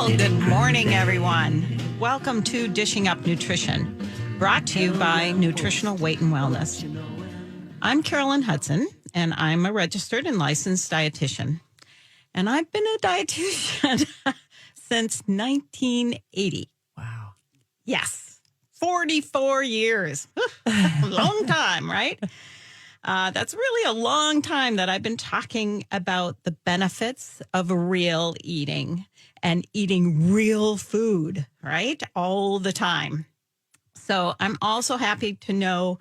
Well, good morning, everyone. Welcome to Dishing Up Nutrition, brought to you by Nutritional Weight and Wellness. I'm Carolyn Hudson, and I'm a registered and licensed dietitian. And I've been a dietitian since 1980. Wow. Yes, 44 years. A long time, right? That's really a long time that I've been talking about the benefits of real eating and eating real food, right? All the time. So I'm also happy to know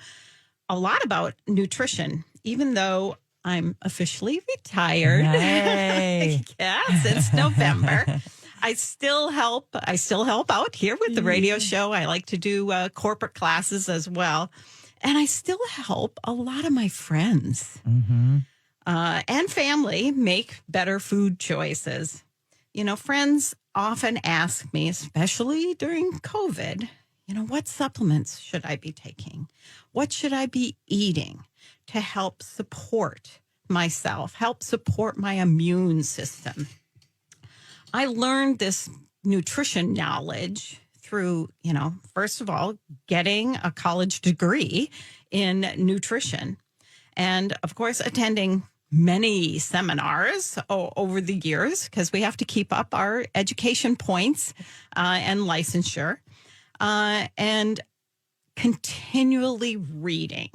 a lot about nutrition, even though I'm officially retired. Hey. Yeah, since November. I still help out here with the radio show. I like to do corporate classes as well. And I still help a lot of my friends and family make better food choices. You know, friends often ask me, especially during COVID, what supplements should I be taking? What should I be eating to help support myself, help support my immune system? I learned this nutrition knowledge through, first of all, getting a college degree in nutrition. And of course, attending many seminars over the years, because we have to keep up our education points and licensure, and continually reading.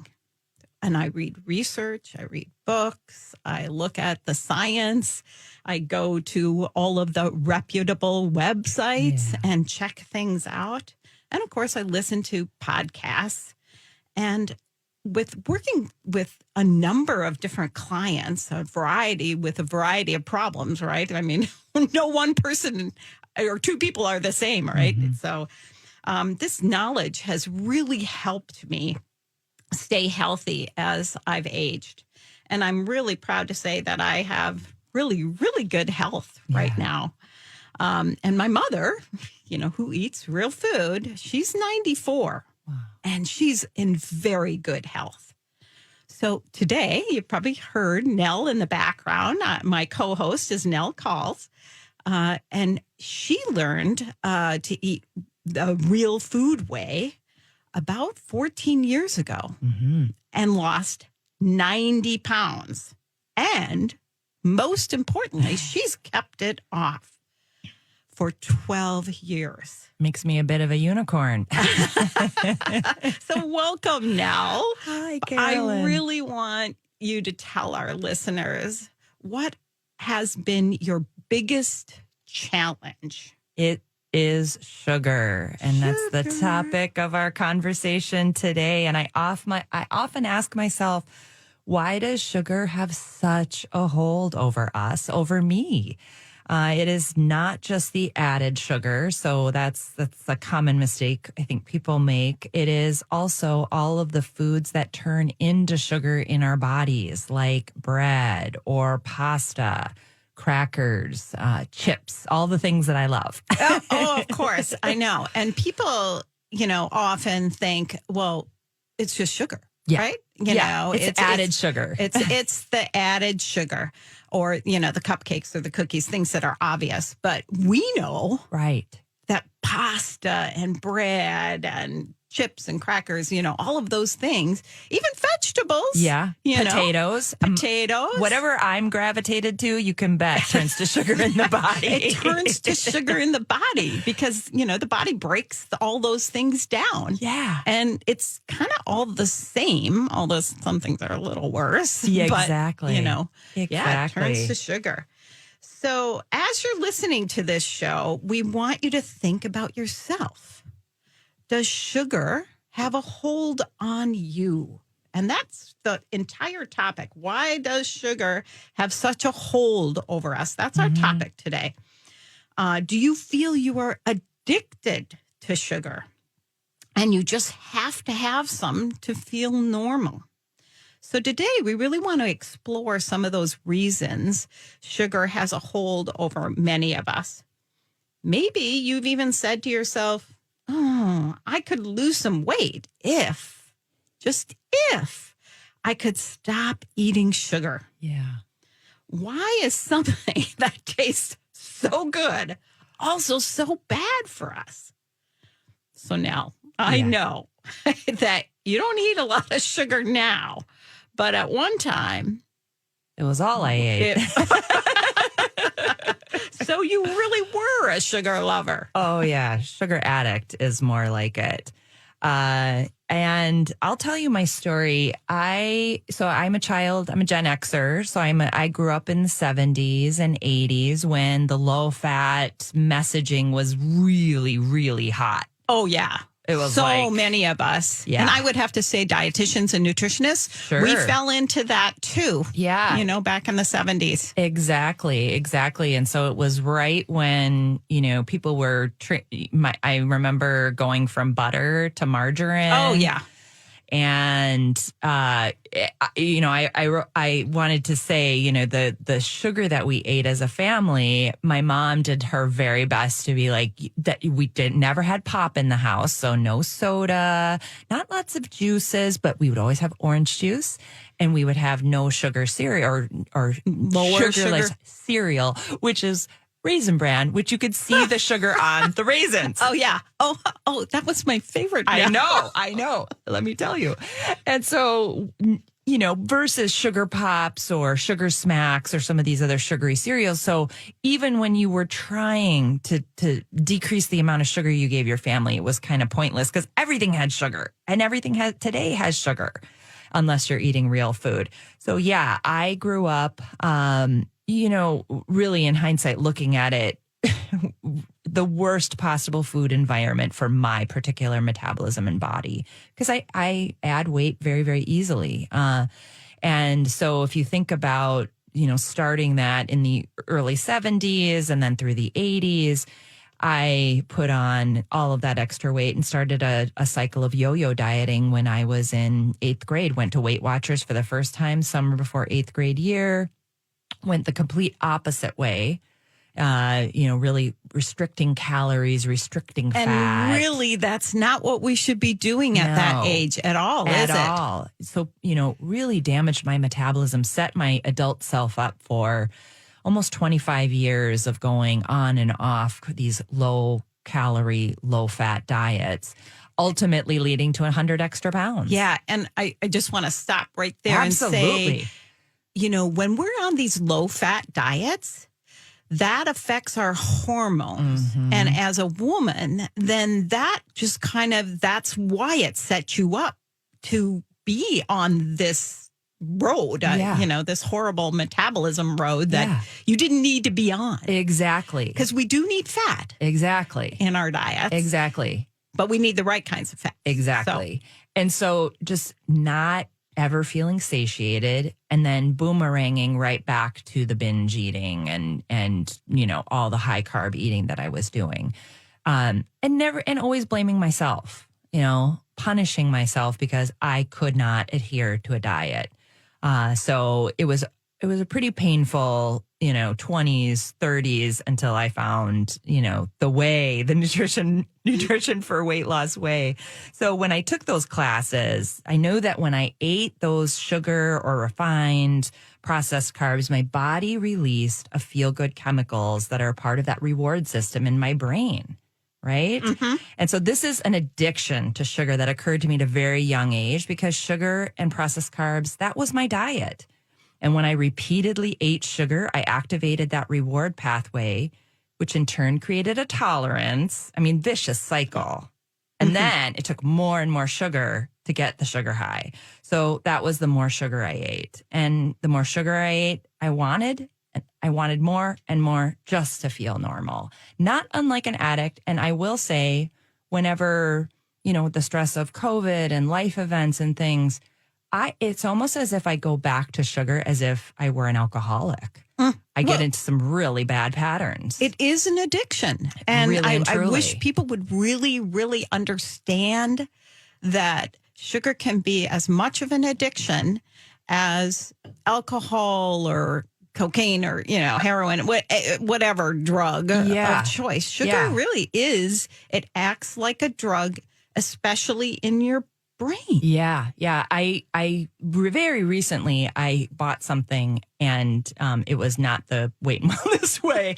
And I read research, I read books, I look at the science, I go to all of the reputable websites and check things out. And of course, I listen to podcasts. And with working with a number of different clients, a variety of problems, right? I mean, no one person or two people are the same, right? So this knowledge has really helped me stay healthy as I've aged. And I'm really proud to say that I have really, really good health right now. And my mother, who eats real food, she's 94 and she's in very good health. So today, you probably heard Nell in the background. My co-host is Nell Calls. And she learned to eat the real food way about 14 years ago and lost 90 pounds. And most importantly, she's kept it off for 12 years. Makes me a bit of a unicorn. So welcome, Nell. Hi, Carolyn. I really want you to tell our listeners what has been your biggest challenge. It is sugar. And that's the topic of our conversation today. And I often ask myself, why does sugar have such a hold over us, over me? It is not just the added sugar. So that's a common mistake I think people make. It is also all of the foods that turn into sugar in our bodies, like bread or pasta, crackers, chips, all the things that I love. Of course. I know. And people, often think, well, it's just sugar, right? It's added sugar. It's the added sugar or, the cupcakes or the cookies, things that are obvious. But we know that pasta and bread and chips and crackers, all of those things, even vegetables. Potatoes. Whatever I'm gravitated to, you can bet turns to sugar in the body. It turns to sugar in the body because, the body breaks all those things down. Yeah. And it's kind of all the same, although some things are a little worse. Yeah, but, exactly. it turns to sugar. So as you're listening to this show, we want you to think about yourself. Does sugar have a hold on you? And that's the entire topic. Why does sugar have such a hold over us? That's our topic today. Do you feel you are addicted to sugar and you just have to have some to feel normal? So today we really want to explore some of those reasons sugar has a hold over many of us. Maybe you've even said to yourself, I could lose some weight if I could stop eating sugar. Yeah. Why is something that tastes so good also so bad for us. So now I know that you don't eat a lot of sugar now, but at one time, it was all I ate. So you really were a sugar lover. Oh, yeah. Sugar addict is more like it. And I'll tell you my story. I'm a child. I'm a Gen Xer. So I grew up in the 70s and 80s when the low fat messaging was really, really hot. Oh, yeah. It was so many of us. Yeah. And I would have to say dietitians and nutritionists. Sure. We fell into that too. Yeah. Back in the 70s. Exactly. And so it was right when, people were, I remember going from butter to margarine. Oh, yeah. And, I wanted to say, the sugar that we ate as a family, my mom did her very best to be like that. We never had pop in the house. So no soda, not lots of juices, but we would always have orange juice, and we would have no sugar cereal or lower sugarless cereal, which is Raisin Bran, which you could see the sugar on the raisins. Oh, yeah. Oh, that was my favorite. I know. Let me tell you. And so, versus sugar pops or sugar smacks or some of these other sugary cereals. So even when you were trying to decrease the amount of sugar you gave your family, it was kind of pointless because everything had sugar, and everything today has sugar unless you're eating real food. So yeah, I grew up, really in hindsight, looking at it, the worst possible food environment for my particular metabolism and body, because I add weight very, very easily. And so if you think about, starting that in the early 70s and then through the 80s, I put on all of that extra weight and started a cycle of yo-yo dieting when I was in 8th grade, went to Weight Watchers for the first time, summer before 8th grade year. Went the complete opposite way, really restricting calories, restricting fat. And really, that's not what we should be doing at that age at all, is it? At all. So, really damaged my metabolism, set my adult self up for almost 25 years of going on and off these low calorie, low fat diets, ultimately leading to 100 extra pounds. Yeah. And I just want to stop right there Absolutely. and say, when we're on these low fat diets, that affects our hormones. Mm-hmm. And as a woman, then that just that's why it set you up to be on this road, this horrible metabolism road that you didn't need to be on. Exactly. Because we do need fat. Exactly. In our diets. Exactly. But we need the right kinds of fat. Exactly. And so just not ever feeling satiated, and then boomeranging right back to the binge eating and all the high carb eating that I was doing, and always blaming myself, punishing myself because I could not adhere to a diet. So it was a pretty painful 20s, 30s until I found, the nutrition for weight loss way. So when I took those classes, I know that when I ate those sugar or refined processed carbs, my body released a feel-good chemicals that are part of that reward system in my brain. Right. Mm-hmm. And so this is an addiction to sugar that occurred to me at a very young age, because sugar and processed carbs, that was my diet. And when I repeatedly ate sugar, I activated that reward pathway, which in turn created a tolerance. vicious cycle. And then it took more and more sugar to get the sugar high. So that was the more sugar I ate. And the more sugar I ate, I wanted more and more just to feel normal. Not unlike an addict. And I will say, whenever, the stress of COVID and life events and things, it's almost as if I go back to sugar as if I were an alcoholic. I get into some really bad patterns. It is an addiction. And Really I wish people would really, really understand that sugar can be as much of an addiction as alcohol or cocaine or, heroin, whatever drug of choice. Sugar really is, it acts like a drug, especially in your brain. Yeah. Very recently I bought something and it was not the Weight and Wellness way.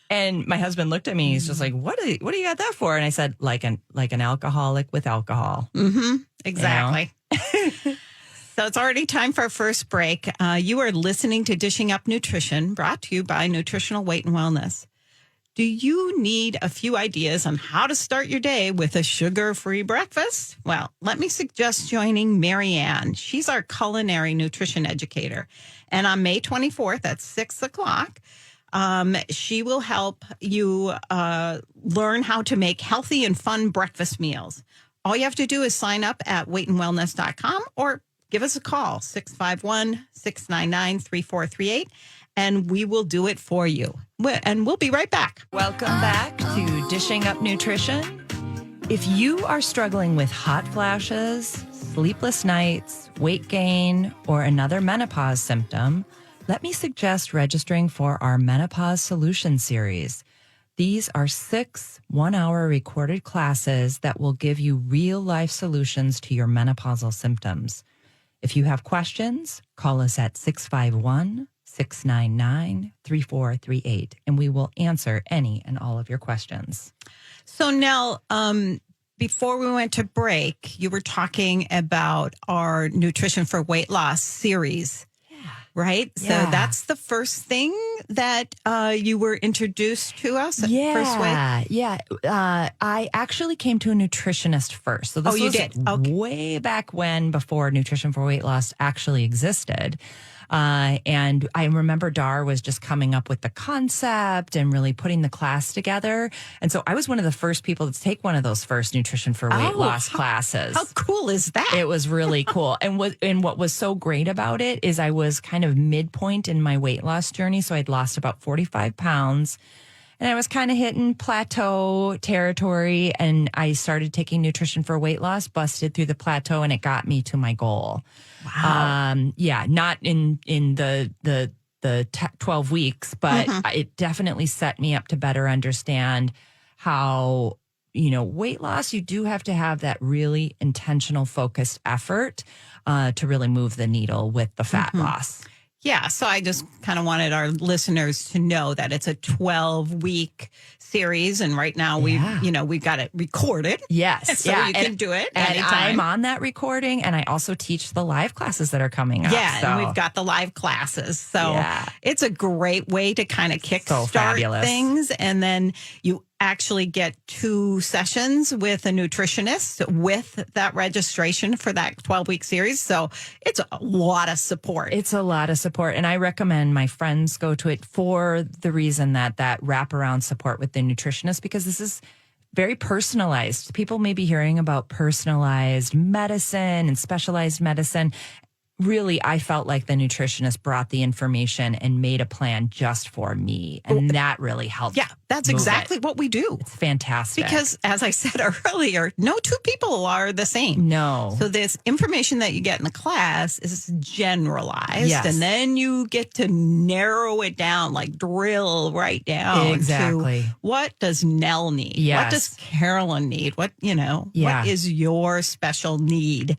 And my husband looked at me. He's just like, what do you got that for? And I said, like an alcoholic with alcohol. Mm-hmm. Exactly. You know? So it's already time for our first break. You are listening to Dishing Up Nutrition, brought to you by Nutritional Weight and Wellness. Do you need a few ideas on how to start your day with a sugar-free breakfast? Well, let me suggest joining Marianne. She's our culinary nutrition educator. And on May 24th at 6 o'clock, she will help you learn how to make healthy and fun breakfast meals. All you have to do is sign up at weightandwellness.com or give us a call, 651-699-3438, and we will do it for you. And we'll be right back. Welcome back to Dishing Up Nutrition. If you are struggling with hot flashes, sleepless nights, weight gain, or another menopause symptom, let me suggest registering for our Menopause Solution Series. These are 6 one-hour recorded classes that will give you real-life solutions to your menopausal symptoms. If you have questions, call us at 651-699-3438, and we will answer any and all of your questions. So, Nell, before we went to break, you were talking about our Nutrition for Weight Loss series. Right? Yeah. So that's the first thing that you were introduced to us at First Weight? Yeah. I actually came to a nutritionist first. So this you was did? Okay. way back when, before Nutrition for Weight Loss actually existed. And I remember Dar was just coming up with the concept and really putting the class together. And so I was one of the first people to take one of those first Nutrition for Weight Loss classes. How cool is that? It was really cool. And what was so great about it is I was kind of midpoint in my weight loss journey. So I'd lost about 45 pounds. And I was kind of hitting plateau territory, and I started taking Nutrition for Weight Loss, busted through the plateau, and it got me to my goal. Wow. Not in the 12 weeks, but it definitely set me up to better understand how, weight loss, you do have to have that really intentional, focused effort to really move the needle with the fat loss. Yeah, so I just kind of wanted our listeners to know that it's a 12-week series, and right now we've got it recorded. Yes, so you can do it and anytime. I'm on that recording, and I also teach the live classes that are coming up. Yeah, so. and we've got the live classes, so it's a great way to kind of kickstart things, and then you actually get 2 sessions with a nutritionist with that registration for that 12-week series. So it's a lot of support. It's a lot of support. And I recommend my friends go to it for the reason that wraparound support with the nutritionist, because this is very personalized. People may be hearing about personalized medicine and specialized medicine. Really, I felt like the nutritionist brought the information and made a plan just for me. And that really helped. Yeah, that's exactly what we do. It's fantastic. Because as I said earlier, no 2 people are the same. No. So this information that you get in the class is generalized. Yes. And then you get to narrow it down, like drill right down. Exactly. To what does Nell need? Yes. What does Carolyn need? What is your special need?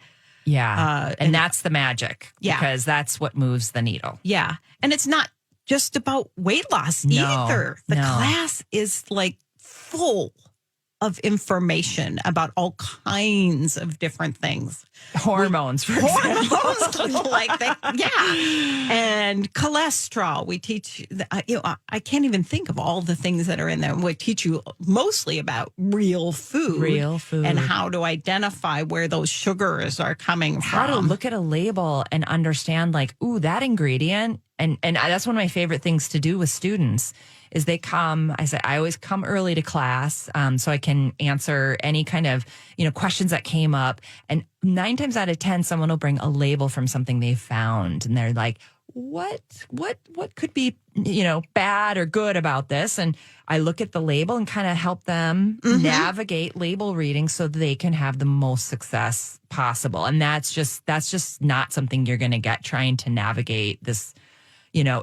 Yeah. And that's the magic. Yeah. Because that's what moves the needle. Yeah. And it's not just about weight loss either. The class is like full of information about all kinds of different things. Hormones, for example. Like that. Yeah. And cholesterol. We teach, I can't even think of all the things that are in there. We teach you mostly about real food. And how to identify where those sugars are coming from. How to look at a label and understand, like, ooh, that ingredient. And that's one of my favorite things to do with students is they come, I always come early to class so I can answer any kind of, questions that came up. And 9 times out of 10, someone will bring a label from something they found. And they're like, what could be, bad or good about this? And I look at the label and kind of help them navigate label reading so they can have the most success possible. And that's just not something you're going to get trying to navigate this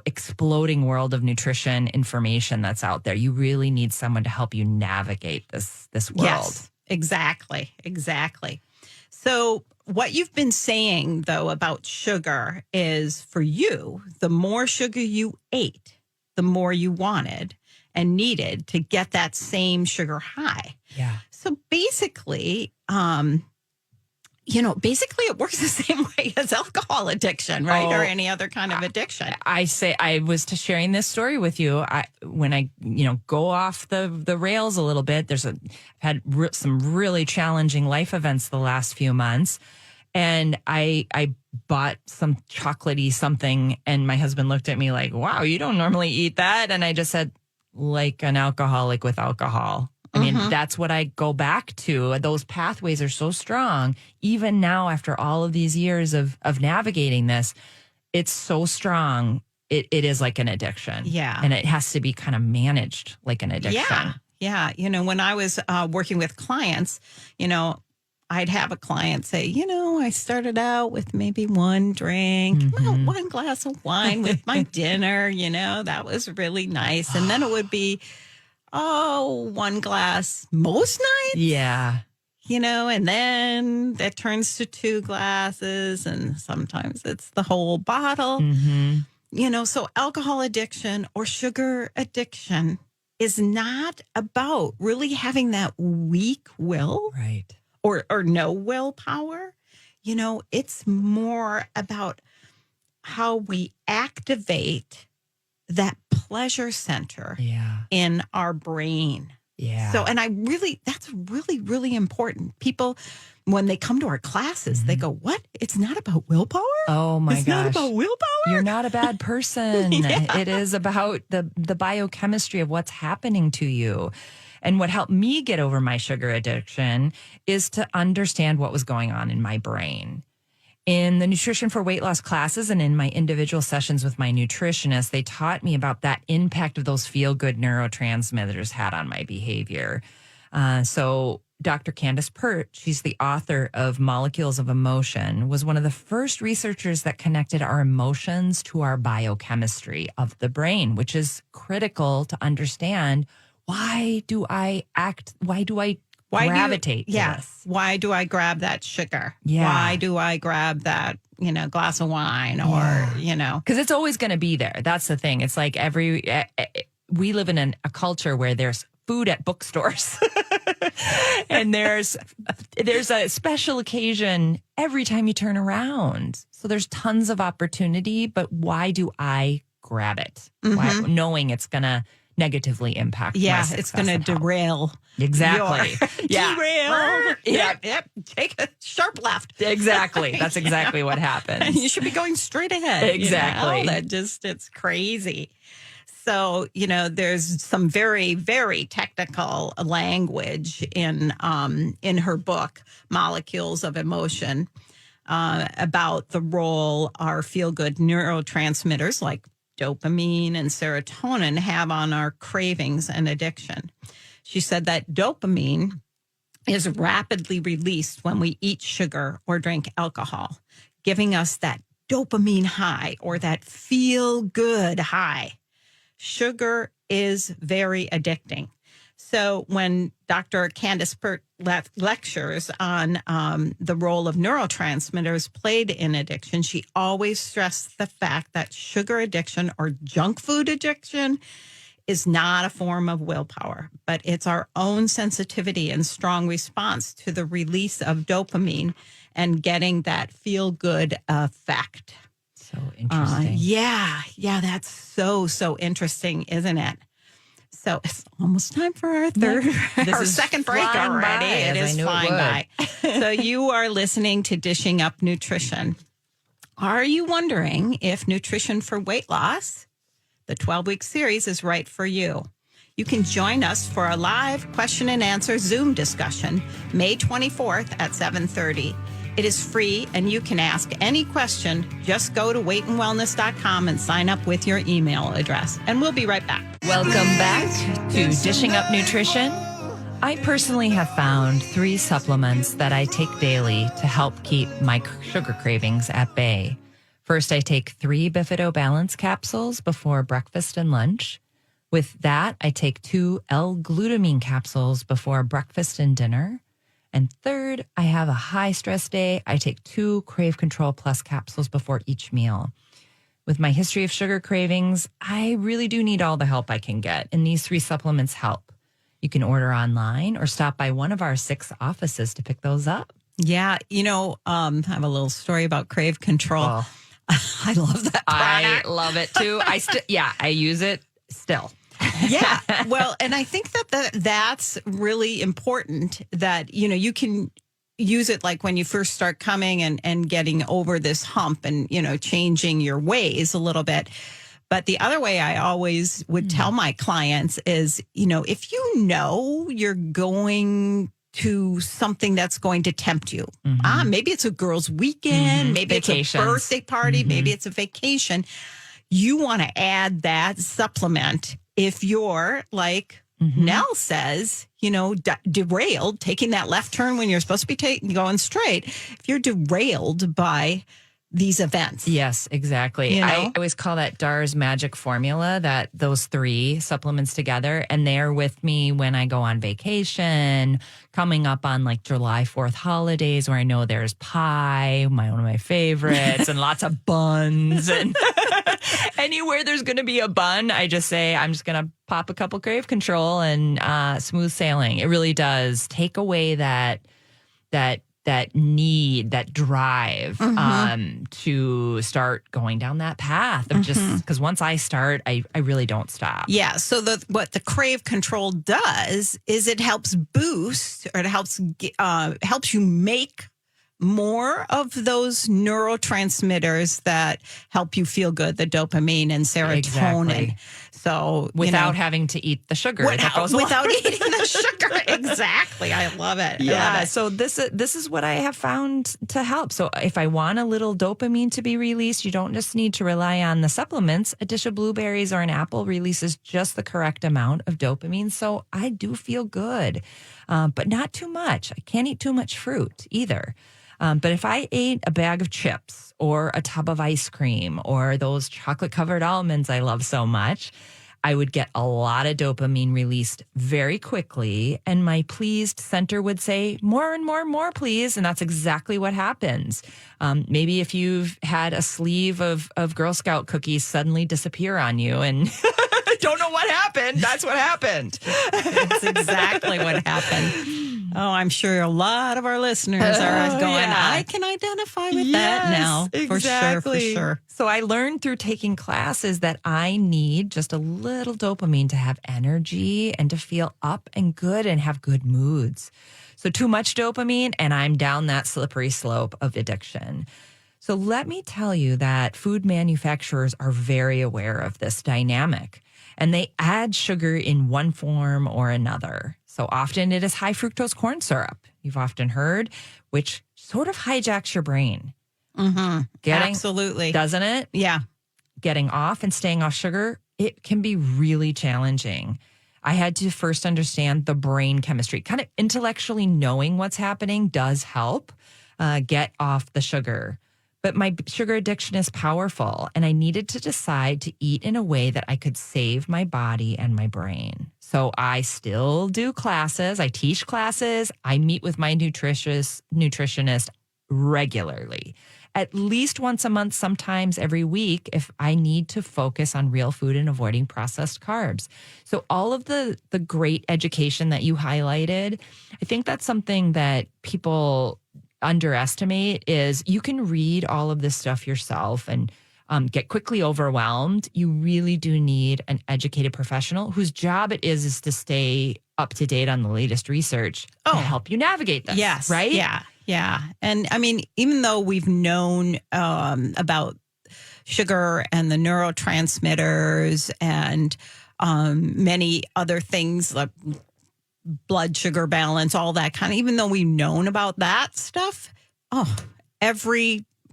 exploding world of nutrition information that's out there. You really need someone to help you navigate this world. Yes, exactly. So what you've been saying, though, about sugar is for you, the more sugar you ate, the more you wanted and needed to get that same sugar high. Yeah. So basically, basically it works the same way as alcohol addiction, right? Or any other kind of addiction. I was sharing this story with you. When I go off the rails a little bit, I've had some really challenging life events the last few months. And I bought some chocolatey something, and my husband looked at me like, wow, you don't normally eat that. And I just said, like an alcoholic with alcohol. I mean, that's what I go back to. Those pathways are so strong. Even now, after all of these years of navigating this, it's so strong. It is like an addiction. Yeah. And it has to be kind of managed like an addiction. Yeah. When I was working with clients, I'd have a client say, I started out with maybe one drink, one glass of wine with my dinner, that was really nice. And then it would be, one glass most nights. Yeah. And then that turns to 2 glasses, and sometimes it's the whole bottle. So alcohol addiction or sugar addiction is not about really having that weak will. Right. Or no willpower. It's more about how we activate that pleasure center in our brain. Yeah. So, and that's really, really important. People, when they come to our classes, they go, what? It's not about willpower? Oh my gosh. It's not about willpower? You're not a bad person. It is about the biochemistry of what's happening to you. And what helped me get over my sugar addiction is to understand what was going on in my brain. In the Nutrition for Weight Loss classes and in my individual sessions with my nutritionist, they taught me about that impact of those feel-good neurotransmitters had on my behavior. So Dr. Candace Pert, she's the author of Molecules of Emotion, was one of the first researchers that connected our emotions to our biochemistry of the brain, which is critical to understand. Why do I gravitate to this? Why do I grab that sugar? Yeah. Why do I grab that, glass of wine or, Because it's always going to be there. That's the thing. It's like we live in a culture where there's food at bookstores and there's a special occasion every time you turn around. So there's tons of opportunity, but why do I grab it? Why, knowing it's going to negatively impact my success. It's going to derail. Exactly. Derail. Yep. Take a sharp left. Exactly. That's exactly what happens. You should be going straight ahead. Exactly. It's crazy. So, there's some very, very technical language in her book, Molecules of Emotion, about the role our feel-good neurotransmitters like dopamine and serotonin have on our cravings and addiction. She said that dopamine is rapidly released when we eat sugar or drink alcohol, giving us that dopamine high or that feel-good high. Sugar is very addicting. So when Dr. Candace Pert lectures on the role of neurotransmitters played in addiction, she always stressed the fact that sugar addiction or junk food addiction is not a form of willpower, but it's our own sensitivity and strong response to the release of dopamine and getting that feel-good effect. So interesting. That's so interesting, isn't it? So it's almost time for our second break already. It is flying by. So you are listening to Dishing Up Nutrition. Are you wondering if Nutrition for Weight Loss, the 12-week series, is right for you? You can join us for a live question and answer Zoom discussion May 24th at 7:30. It is free, and you can ask any question. Just go to weightandwellness.com and sign up with your email address. And we'll be right back. Welcome back to Dishing Up Nutrition. I personally have found 3 supplements that I take daily to help keep my sugar cravings at bay. First, I take 3 Bifido Balance capsules before breakfast and lunch. With that, I take 2 L-glutamine capsules before breakfast and dinner. And third, I have a high stress day. I take 2 Crave Control Plus capsules before each meal. With my history of sugar cravings, I really do need all the help I can get, and these 3 supplements help. You can order online or stop by one of our 6 offices to pick those up. Yeah. I have a little story about Crave Control. Oh. I love that product. I love it too. I use it still. Yeah. Well, and I think that's really important that, you can use it like when you first start coming and getting over this hump and, changing your ways a little bit. But the other way I always would tell my clients is, if you're going to something that's going to tempt you. Maybe it's a girl's weekend, maybe Vacations. It's a birthday party, maybe it's a vacation. You want to add that supplement if you're like Nell says, derailed, taking that left turn when you're supposed to be going straight. If you're derailed by these events. Yes, exactly. I always call that Dar's magic formula, that those 3 supplements together, and they're with me when I go on vacation, coming up on like July 4th holidays where I know there's pie, one of my favorites, and lots of buns. And anywhere there's going to be a bun, I just say, I'm just going to pop a couple Crave Control and smooth sailing. It really does take away that need, that drive to start going down that path of just because once I start, I really don't stop. Yeah. So what the Crave Control does is it helps boost, or it helps you make more of those neurotransmitters that help you feel good, the dopamine and serotonin. Exactly. So without having to eat the sugar that goes without eating the sugar. Exactly. I love it. Yeah. So this is what I have found to help. So if I want a little dopamine to be released, you don't just need to rely on the supplements. A dish of blueberries or an apple releases just the correct amount of dopamine. So I do feel good, but not too much. I can't eat too much fruit either. But if I ate a bag of chips or a tub of ice cream or those chocolate-covered almonds I love so much, I would get a lot of dopamine released very quickly. And my pleased center would say, more and more and more, please. And that's exactly what happens. Maybe if you've had a sleeve of Girl Scout cookies suddenly disappear on you and don't know what happened, that's what happened. That's exactly what happened. Oh, I'm sure a lot of our listeners are going, I can identify with that now. Exactly. For sure. So I learned through taking classes that I need just a little dopamine to have energy and to feel up and good and have good moods. So too much dopamine and I'm down that slippery slope of addiction. So let me tell you that food manufacturers are very aware of this dynamic and they add sugar in one form or another. So often it is high fructose corn syrup, you've often heard, which sort of hijacks your brain. Absolutely. Doesn't it? Yeah. Getting off and staying off sugar, it can be really challenging. I had to first understand the brain chemistry. Kind of intellectually knowing what's happening does help get off the sugar. But my sugar addiction is powerful, and I needed to decide to eat in a way that I could save my body and my brain. So I still do classes. I teach classes. I meet with my nutritionist regularly, at least once a month, sometimes every week, if I need to focus on real food and avoiding processed carbs. So all of the great education that you highlighted, I think that's something that people underestimate is you can read all of this stuff yourself and get quickly overwhelmed. You really do need an educated professional whose job it is to stay up to date on the latest research to help you navigate this. Yes. Right? Yeah. And I mean, even though we've known about sugar and the neurotransmitters and many other things like blood sugar balance, all that kind of, even though we've known about that stuff,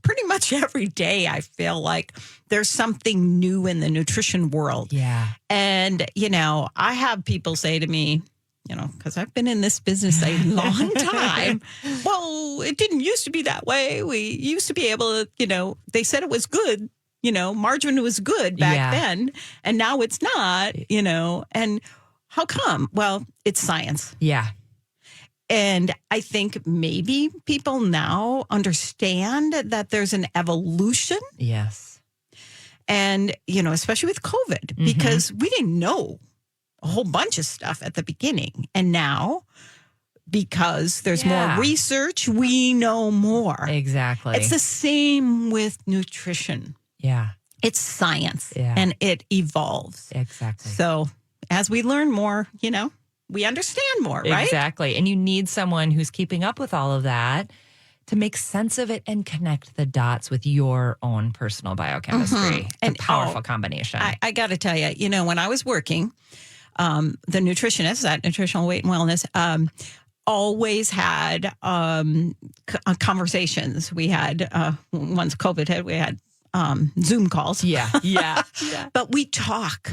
pretty much every day, I feel like there's something new in the nutrition world. Yeah. And, I have people say to me, because I've been in this business a long time. Well, it didn't used to be that way. We used to be able to, they said it was good, margarine was good back then. And now it's not, and how come? Well, it's science. Yeah. And I think maybe people now understand that there's an evolution. Yes. And, especially with COVID, because we didn't know a whole bunch of stuff at the beginning. And now, because there's more research, we know more. Exactly. It's the same with nutrition. Yeah. It's science and it evolves. Exactly. So as we learn more, we understand more, right? Exactly. And you need someone who's keeping up with all of that to make sense of it and connect the dots with your own personal biochemistry. It's a powerful combination. I got to tell you, when I was working, the nutritionist at Nutritional Weight and Wellness always had conversations. We had, once COVID hit, we had Zoom calls. Yeah. But we talk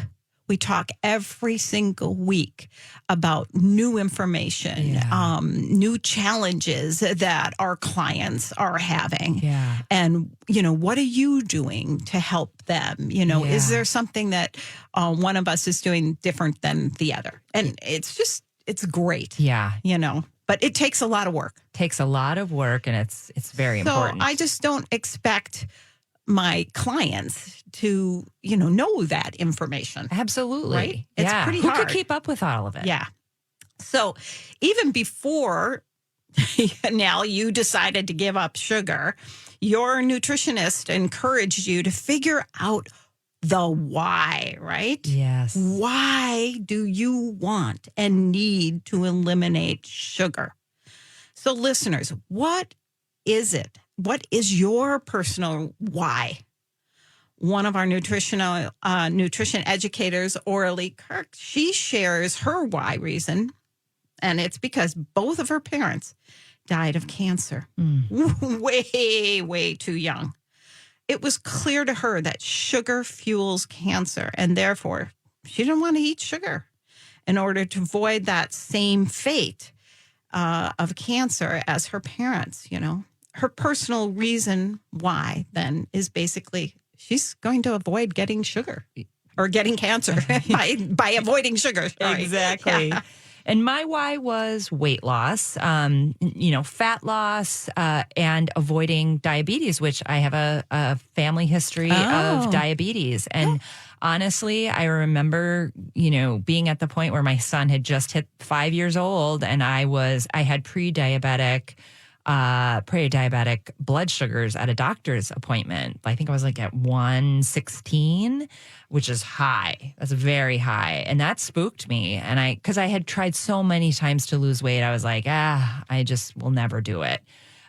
every single week about new information, new challenges that our clients are having. Yeah. And, what are you doing to help them? Is there something that one of us is doing different than the other? And it's great. Yeah. But it takes a lot of work. And it's very important. So I just don't expect my clients to, know that information. Absolutely. Right? It's pretty Who hard. could keep up with all of it? Yeah. So even before now you decided to give up sugar, your nutritionist encouraged you to figure out the why, right? Yes. Why do you want and need to eliminate sugar? So listeners, what is it? What is your personal why? One of our nutrition educators, Orly Kirk, she shares her why reason, and it's because both of her parents died of cancer way, way too young. It was clear to her that sugar fuels cancer, and therefore she didn't want to eat sugar in order to avoid that same fate of cancer as her parents, Her personal reason why then is basically she's going to avoid getting sugar or getting cancer by avoiding sugar. Sorry. Exactly. Yeah. And my why was weight loss, fat loss, and avoiding diabetes, which I have a family history of diabetes. And honestly, I remember, being at the point where my son had just hit 5 years old and I had pre-diabetic blood sugars at a doctor's appointment. I think I was at 116, which is high. That's very high. And that spooked me. And because I had tried so many times to lose weight, I was like, I just will never do it.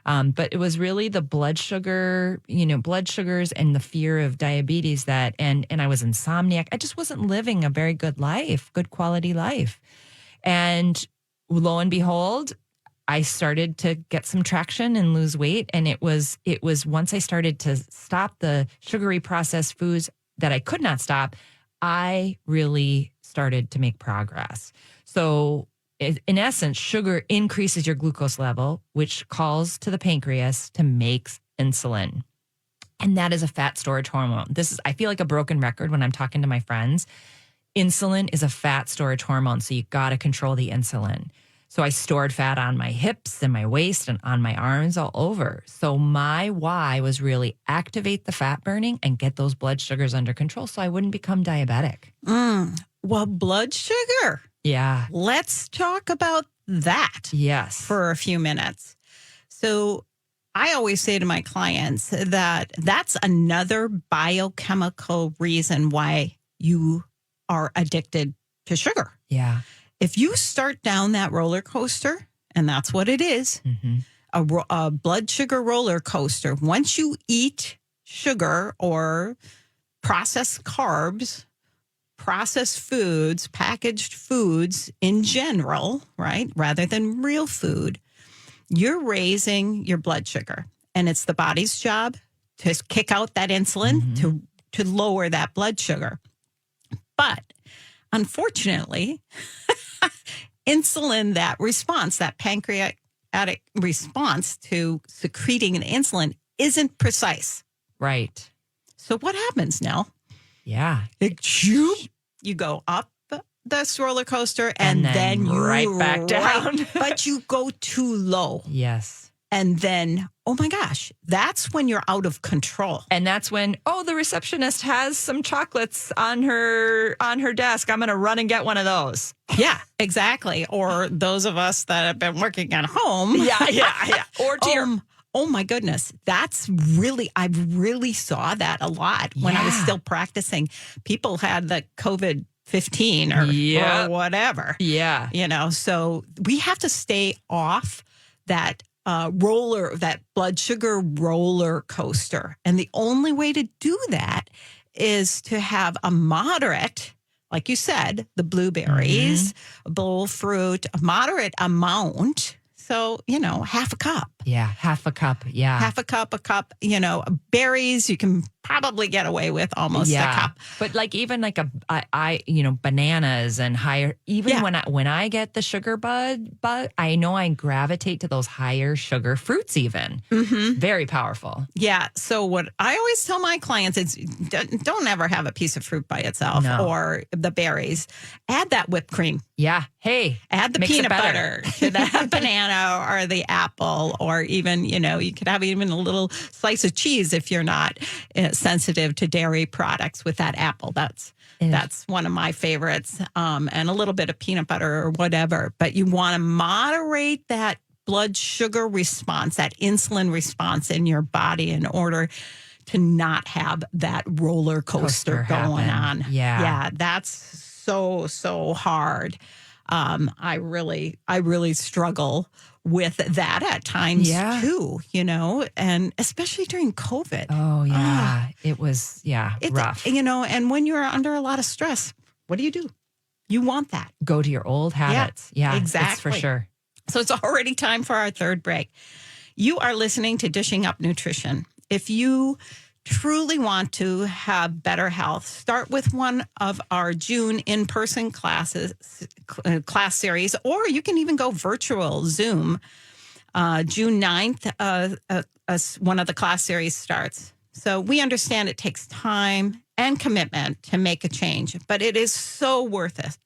But it was really the blood sugars and the fear of diabetes and I was insomniac. I just wasn't living a very good quality life. And lo and behold, I started to get some traction and lose weight. And it was once I started to stop the sugary processed foods that I could not stop, I really started to make progress. So in essence, sugar increases your glucose level, which calls to the pancreas to make insulin. And that is a fat storage hormone. I feel like a broken record when I'm talking to my friends. Insulin is a fat storage hormone. So you got to control the insulin. So I stored fat on my hips and my waist and on my arms all over. So my why was really activate the fat burning and get those blood sugars under control so I wouldn't become diabetic. Well, blood sugar. Yeah. Let's talk about that. Yes. For a few minutes. So I always say to my clients that that's another biochemical reason why you are addicted to sugar. Yeah. If you start down that roller coaster, and that's what it is, a blood sugar roller coaster, once you eat sugar or processed carbs, processed foods, packaged foods in general, right, rather than real food, you're raising your blood sugar. And it's the body's job to kick out that insulin to lower that blood sugar. But unfortunately, insulin, that pancreatic response to secreting an insulin isn't precise. Right. So what happens now? Yeah. You go up this roller coaster and then you right back down. But you go too low. Yes. And then, oh my gosh, that's when you're out of control. And that's when, the receptionist has some chocolates on her desk. I'm going to run and get one of those. Yeah, exactly. Or those of us that have been working at home. Yeah. Or to oh my goodness. I really saw that a lot when I was still practicing. People had the COVID-15 or whatever. Yeah. So we have to stay off that that blood sugar roller coaster. And the only way to do that is to have a moderate, like you said, the blueberries, bowl fruit, a moderate amount. So, half a cup. Yeah, half a cup. Yeah. Half a cup, berries you can probably get away with almost a cup. But even bananas and higher, even when I get the sugar bug, I know I gravitate to those higher sugar fruits even. Mm-hmm. Very powerful. Yeah. So what I always tell my clients is don't ever have a piece of fruit by itself or the berries. Add that whipped cream. Yeah. Hey, add the peanut butter to that banana or the apple, or even, you could have even a little slice of cheese if you're not sensitive to dairy products with that apple. That's one of my favorites. And a little bit of peanut butter or whatever. But you want to moderate that blood sugar response, that insulin response in your body in order to not have that roller coaster going on. Yeah, that's so hard. I really struggle with that at times too, and especially during COVID. Oh yeah. It was rough. And when you're under a lot of stress, what do? You want that. Go to your old habits. Yeah, exactly. It's for sure. So it's already time for our third break. You are listening to Dishing Up Nutrition. If you truly want to have better health, start with one of our June in-person class series, or you can even go virtual Zoom. June 9th, one of the class series starts. So we understand it takes time and commitment to make a change, but it is so worth it.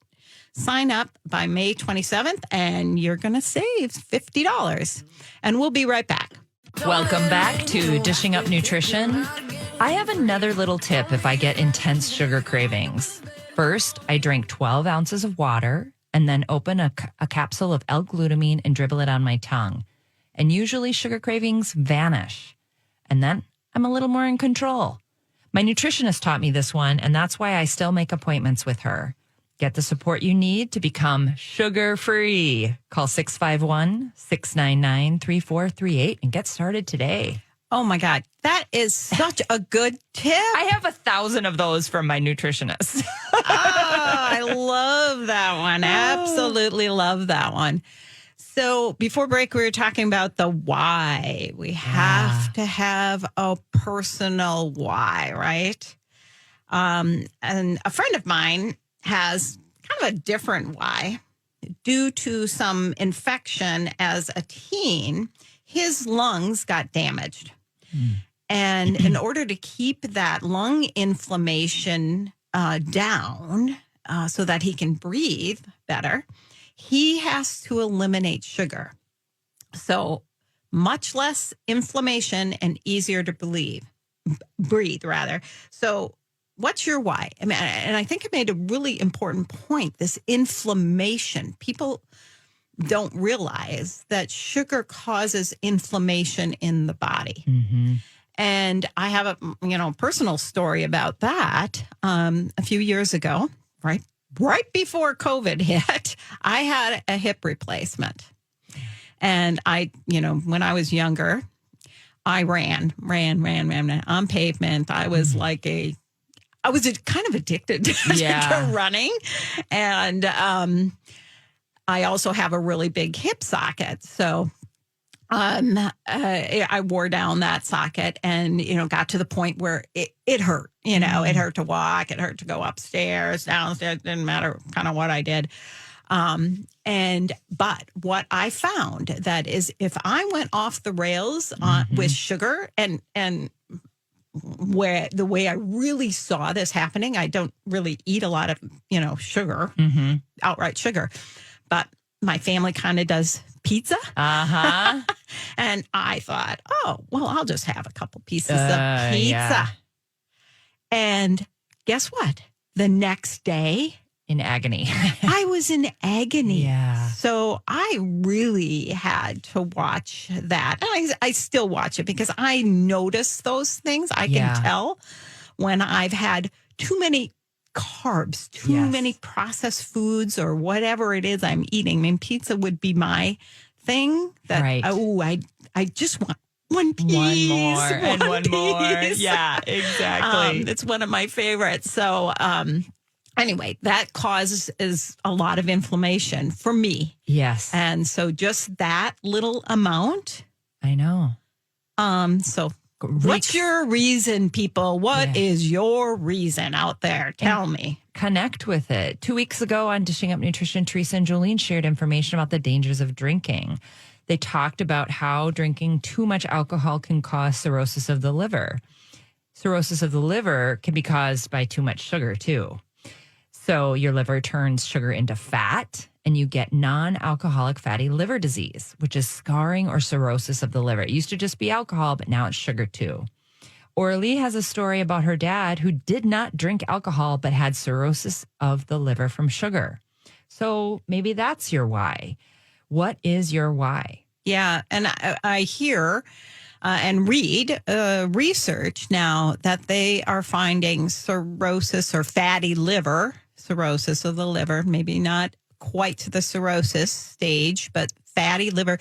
Sign up by May 27th and you're going to save $50. And we'll be right back. Welcome back to Dishing Up Nutrition. I have another little tip if I get intense sugar cravings. First, I drink 12 ounces of water and then open a capsule of L-glutamine and dribble it on my tongue. And usually sugar cravings vanish. And then I'm a little more in control. My nutritionist taught me this one, and that's why I still make appointments with her. Get the support you need to become sugar-free. Call 651-699-3438 and get started today. Oh, my God. That is such a good tip. I have 1,000 of those from my nutritionist. I love that one. Absolutely love that one. So before break, we were talking about the why. We have to have a personal why, right? And a friend of mine has kind of a different why. Due to some infection as a teen, his lungs got damaged. And in order to keep that lung inflammation down so that he can breathe better, he has to eliminate sugar. So much less inflammation and easier to breathe rather. So what's your why? I mean, and I think it made a really important point, this inflammation. People don't realize that sugar causes inflammation in the body. Mm-hmm. And I have a personal story about that. A few years ago, right before COVID hit, I had a hip replacement. And when I was younger, I ran on pavement. I was kind of addicted to running. And I also have a really big hip socket. So I wore down that socket and, got to the point where it hurt. It hurt to walk. It hurt to go upstairs, downstairs. Didn't matter kind of what I did. But what I found that is if I went off the rails with sugar and where the way I really saw this happening, I don't really eat a lot of, sugar, outright sugar, but my family kind of does pizza. And I thought, oh, well, I'll just have a couple pieces of pizza. Yeah. And guess what? The next day, In agony. I was in agony. Yeah. So I really had to watch that. And I still watch it because I notice those things. I Yeah. can tell when I've had too many carbs, too Yes. many processed foods or whatever it is I'm eating. I mean, pizza would be my thing. Right. I just want one piece. One more and one more. piece. Yeah, exactly. It's one of my favorites. So, anyway, that causes a lot of inflammation for me. Yes. And so just that little amount. I know. So what's your reason, people? What is your reason out there? Tell me. Connect with it. 2 weeks ago on Dishing Up Nutrition, Teresa and Jolene shared information about the dangers of drinking. They talked about how drinking too much alcohol can cause cirrhosis of the liver. Cirrhosis of the liver can be caused by too much sugar, too. So your liver turns sugar into fat, and you get non-alcoholic fatty liver disease, which is scarring or cirrhosis of the liver. It used to just be alcohol, but now it's sugar, too. Orly has a story about her dad who did not drink alcohol, but had cirrhosis of the liver from sugar. So maybe that's your why. What is your why? Yeah. And I hear and read research now that they are finding cirrhosis or fatty liver, cirrhosis of the liver, maybe not quite to the cirrhosis stage, but fatty liver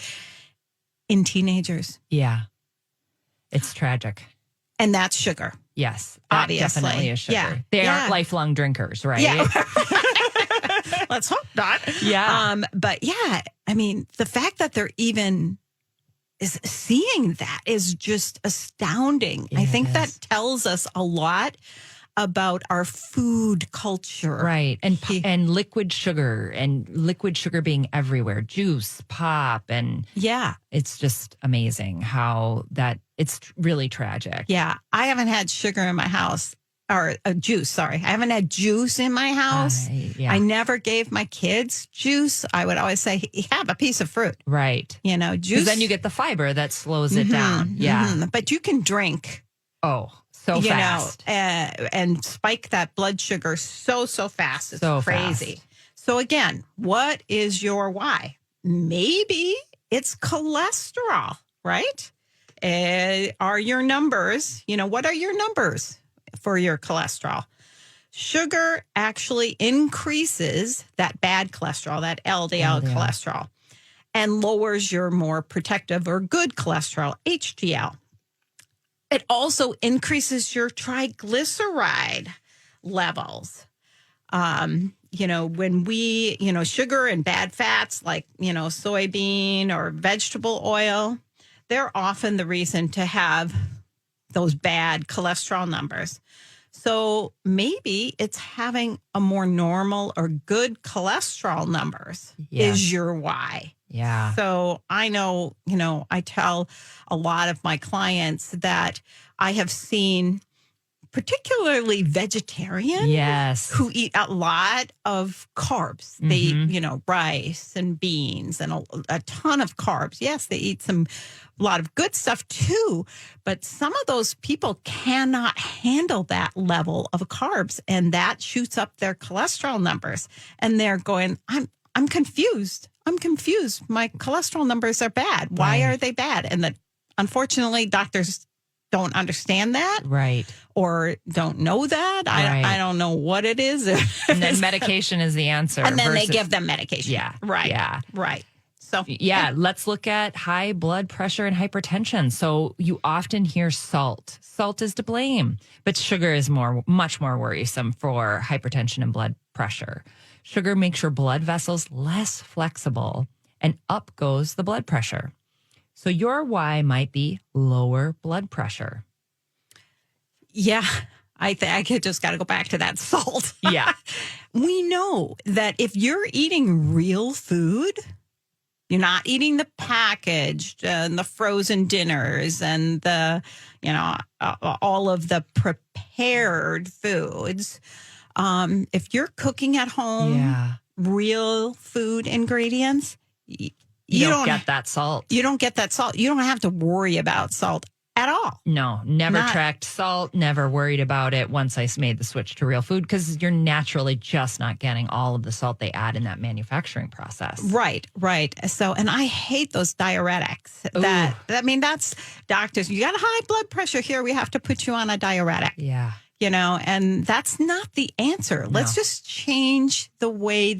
in teenagers. Yeah. It's tragic. And that's sugar. Yes. That Obviously. definitely is sugar. Yeah. They Yeah. aren't lifelong drinkers, right? Yeah. Let's hope not. Yeah. But yeah, I mean, the fact that they're even seeing that is just astounding. Yeah, I think it that is. tells us a lot about our food culture. Right. And liquid sugar being everywhere, juice, pop. And Yeah. it's just amazing how it's really tragic. Yeah. I haven't had sugar in my house or juice. Sorry. I haven't had juice in my house. Yeah. I never gave my kids juice. I would always say, have a piece of fruit. Right. Juice. Because then you get the fiber that slows it down. Yeah. Mhm. But you can drink. Oh, so fast. And spike that blood sugar so fast. It's So crazy. fast. So again, what is your why? Maybe it's cholesterol, right? Are your numbers, what are your numbers for your cholesterol? Sugar actually increases that bad cholesterol, that LDL cholesterol, and lowers your more protective or good cholesterol, HDL. It also increases your triglyceride levels. When we, sugar and bad fats like, soybean or vegetable oil, they're often the reason to have those bad cholesterol numbers. So maybe it's having a more normal or good cholesterol numbers is your why. Yeah. So I know, I tell a lot of my clients that I have seen, particularly vegetarian, who eat a lot of carbs. They eat, rice and beans and a ton of carbs. Yes, they eat a lot of good stuff too, but some of those people cannot handle that level of carbs, and that shoots up their cholesterol numbers. And they're going, I'm confused. My cholesterol numbers are bad. Why are they bad? And unfortunately, doctors don't understand that. Right. Or don't know that. I don't know what it is. And then medication is the answer. And then they give them medication. Yeah. Right. Yeah. Right. So, let's look at high blood pressure and hypertension. So you often hear salt. Salt is to blame, but sugar is much more worrisome for hypertension and blood pressure. Sugar makes your blood vessels less flexible, and up goes the blood pressure. So your why might be lower blood pressure. Yeah. I just got to go back to that salt. Yeah. We know that if you're eating real food, You're not eating the packaged and the frozen dinners and the, all of the prepared foods. If you're cooking at home, real food ingredients, you don't get that salt. You don't get that salt. You don't have to worry about salt at all. No, never tracked salt, never worried about it once I made the switch to real food, because you're naturally just not getting all of the salt they add in that manufacturing process. Right. So, and I hate those diuretics. That's doctors. You got high blood pressure here. We have to put you on a diuretic. Yeah. And that's not the answer. Let's just change the way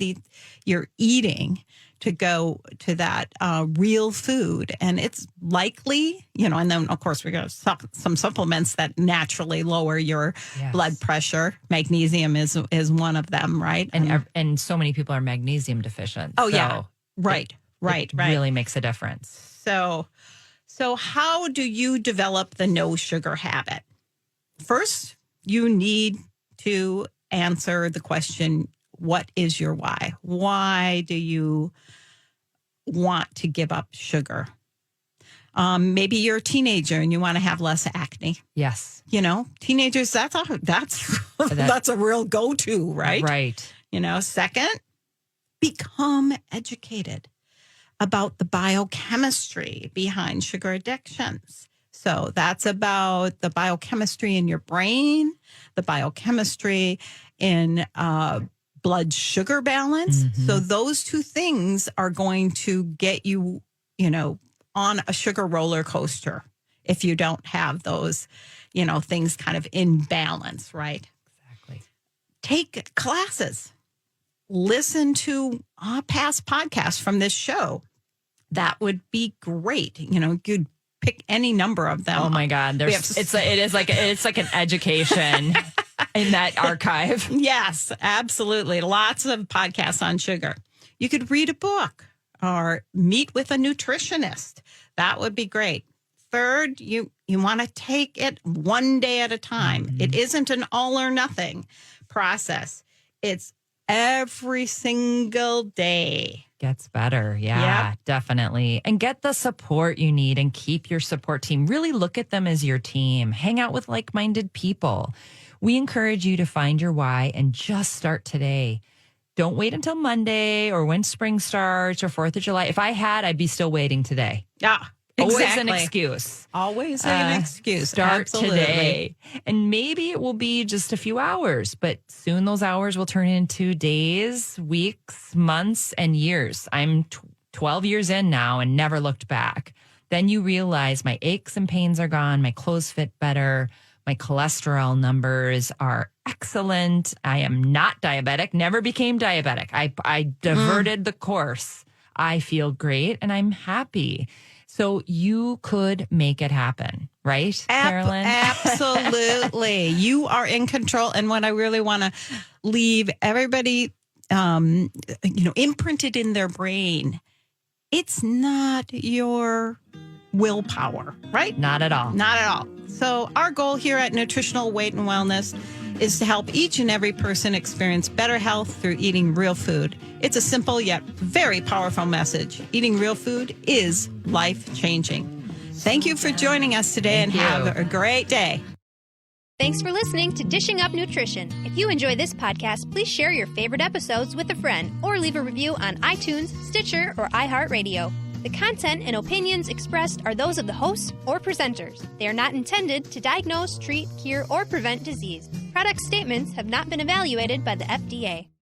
you're eating to go to that real food. And it's likely, and then, of course, we got some supplements that naturally lower your blood pressure. Magnesium is one of them, right? And so many people are magnesium deficient. Oh, yeah. Right. It really makes a difference. So how do you develop the no sugar habit? First, you need to answer the question, what is your why? Why do you want to give up sugar? Maybe you're a teenager and you want to have less acne. Yes. Teenagers, that's a real go-to, right? Right. Second, become educated about the biochemistry behind sugar addictions. So that's about the biochemistry in your brain, the biochemistry in blood sugar balance. Mm-hmm. So those two things are going to get you, on a sugar roller coaster if you don't have those, things kind of in balance, right? Exactly. Take classes. Listen to past podcasts from this show. That would be great. You'd pick any number of them. Oh my God. It's like an education in that archive. Yes, absolutely. Lots of podcasts on sugar. You could read a book or meet with a nutritionist. That would be great. Third, you want to take it one day at a time. Mm-hmm. It isn't an all or nothing process. It's every single day. Gets better. Yeah, definitely. And get the support you need and keep your support team. Really look at them as your team. Hang out with like-minded people. We encourage you to find your why and just start today. Don't wait until Monday or when spring starts or 4th of July. If I had, I'd be still waiting today. Yeah. Exactly. Always an excuse. Always an excuse. Start Absolutely. today. And maybe it will be just a few hours, but soon those hours will turn into days, weeks, months, and years. I'm 12 years in now and never looked back. Then you realize my aches and pains are gone. My clothes fit better. My cholesterol numbers are excellent. I am not diabetic, never became diabetic. I diverted the course. I feel great and I'm happy. So you could make it happen, right, Carolyn? Absolutely. You are in control. And what I really want to leave everybody, imprinted in their brain, it's not your willpower, right? Not at all. Not at all. So our goal here at Nutritional Weight and Wellness is to help each and every person experience better health through eating real food. It's a simple yet very powerful message. Eating real food is life-changing. Thank you for joining us today and have a great day. Thanks for listening to Dishing Up Nutrition. If you enjoy this podcast, please share your favorite episodes with a friend or leave a review on iTunes, Stitcher, or iHeartRadio. The content and opinions expressed are those of the hosts or presenters. They are not intended to diagnose, treat, cure, or prevent disease. Product statements have not been evaluated by the FDA.